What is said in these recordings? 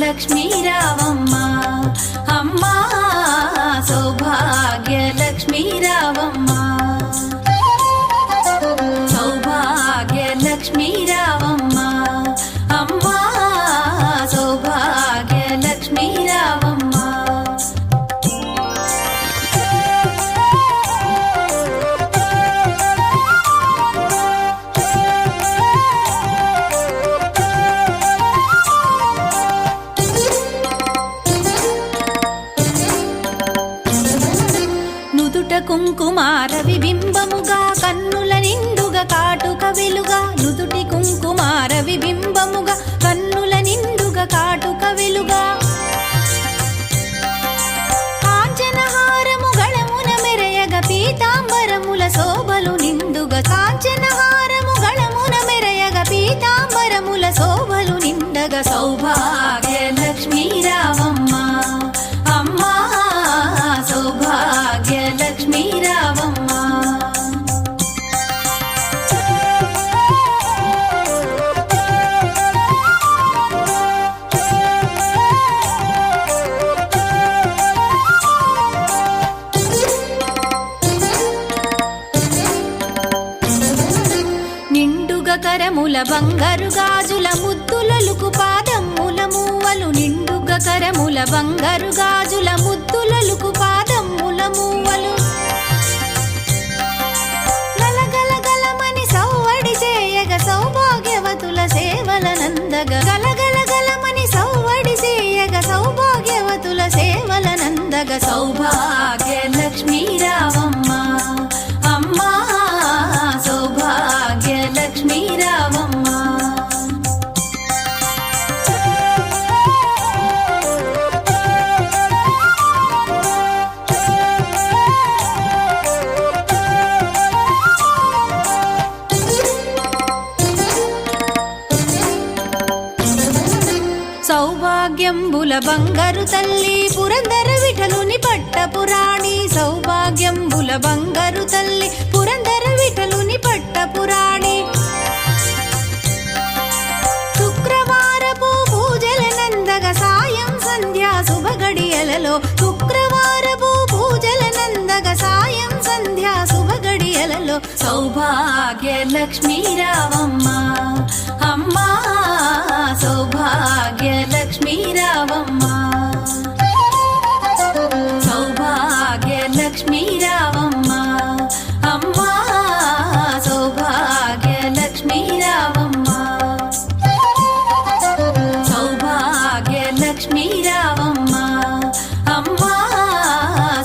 లక్ష్మీ రావమ్మ అమ్మ సౌభాగ్య లక్ష్మీ రావమ్మ సౌభాగ్య లక్ష్మీ రావమ్మ అమ్మ సౌభాగ్య లక్ష్మీ రావమ్మ కుంకుమార విబింబముగా కన్నుల నిండుగా కాటుక వెలుగా నుదుటి కుంకుమార విబింబముగా కన్నుల నిండుగా కాటుక వెలుగా కాంచనహారము గళమున మెరయగ పీతాంబరముల శోభలు నిండుగా కాంచనహారము గళమున మెరయగ పీతాంబరముల శోభలు నిండగా సౌభాగ్య లక్ష్మీ రావమ్మ అమ్మ సౌభాగ్య లక్ష్మీ రావమ్మ నిండుగా కరముల బంగారు గాజుల ముద్దులలుకు పాదమ్ముల మూవలు నిండుగా కరముల బంగారు గాజుల ముద్దులలుకు పాదమ్ముల మూవలు గలగలగలమని సౌవడి చేయగ సౌభాగ్యవతుల సేవల నందగ గలగలగలమని సౌవడి చేయగ సౌభాగ్యవతుల సేవల నందగ సౌభాగ్య లక్ష్మీ రావమ్మ అమ్మ సౌభాగ్య లక్ష్మీ రావమ్మ సౌభాగ్యంబుల బంగారు తల్లి పురందర విఠలుని పట్టపురాణి సౌభాగ్యంబుల బంగారు తల్లి పురందర విఠలుని పట్టపురాణి శుక్రవారపు పూజల నందగ సాయం సంధ్యా శుభగడియలలో శుక్రవారపు పూజల నందగ సాయం సంధ్యా శుభగడియలలో సౌభాగ్య లక్ష్మీ రావమ్మ అమ్మ సౌభాగ్య లక్ష్మీ రావమ్మ సౌభాగ్య లక్ష్మీ రావమ్మ అమ్మ సౌభాగ్య లక్ష్మీ రావమ్మ సౌభాగ్య లక్ష్మీ రావమ్మ అమ్మ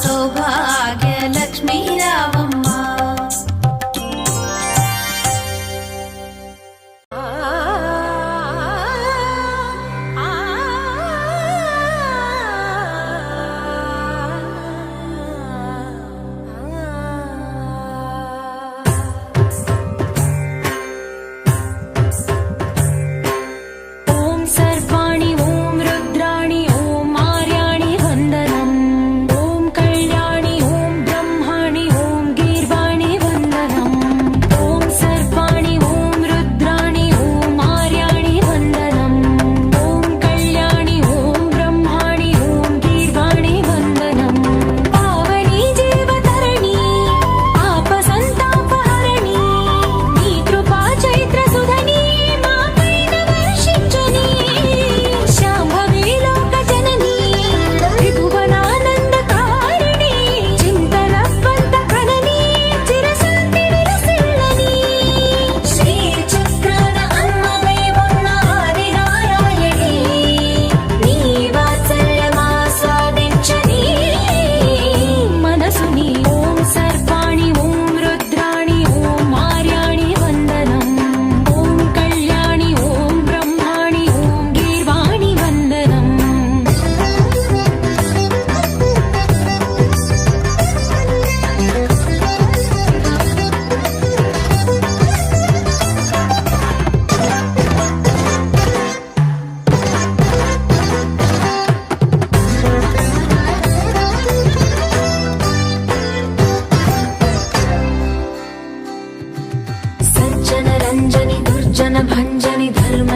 సౌభాగ్య లక్ష్మీ రావమ్మ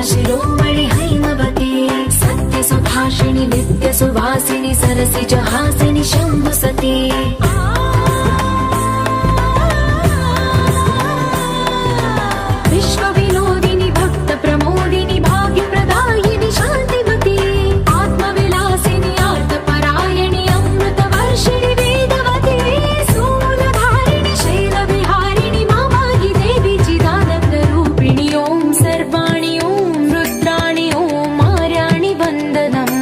शिरोमणि हैमवती सत्य सुभाषिणि नित्य सुवासिनि सरसिज हासिनि शम्भुसती विश्व विनोदिनि भक्त प्रमोदिनि भाग्य प्रदायिनि शान्तिमती आत्मविलासिनि आर्तपरायणि अमृत वर्षिणि वेदवती सूलधारिणि शैलविहारिणि मामाहि देवी चिदानन्द रूपिणि ॐ सर्वाणि ॐ रुद्राणि ॐ मार्याणि वन्दनम्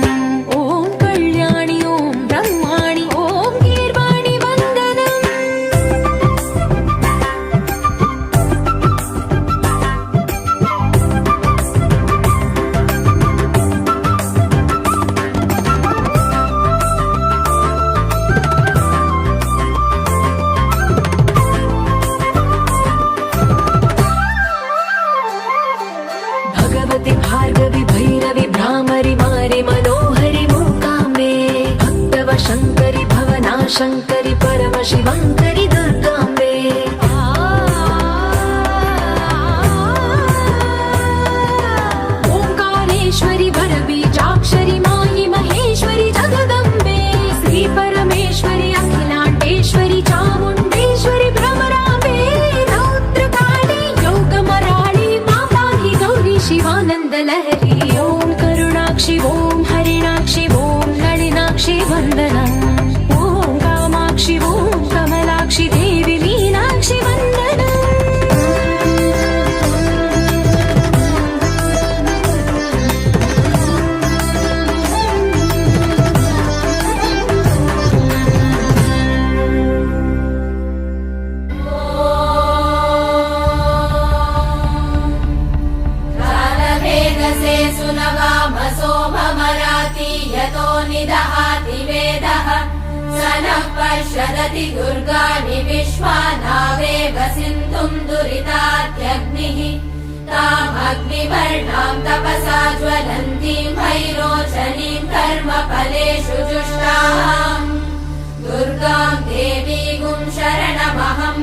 ॐ कल्याणि ॐ ब्रह्माणि ॐ गीर्वाणि वन्दनम् भगवति भार्गवि भैरवि भ्रामरि मारि मनोहरि मूकाम्बे भक्तव शङ्करि भवना शङ्करि परम शिवङ्करि दुर्गाम्बे ओङ्कारेश्वरि वरबीजाक्षरि मायि महेश्वरि जगदम्बे श्री परमेश्वरि अखिलाण्डेश्वरि चामुण्डेश्वरि भ्रमराम्बे रौद्रकाली योगमराळि माताहि गौरी शिवानन्द लहरी ॐ करुणाक्षि ॐ हरिणाक्षि ॐ नलिनाक्षि वन्दनम् ॐ कामाक्षि ॐ कमलाक्षि देवि मीनाक्षि वन्दनम् कालभेदसे सुनवामसो ममराति यतो निदहाति वेदः स नः पश्यदति दुर्गाणि विश्वानावेव सिन्धुम् दुरितात्यग्निः तामग्निवर्णां तपसा ज्वलन्तीं भैरोचनीं कर्मफलेषु जुष्टाम् दुर्गां देवीगुं शरणमहं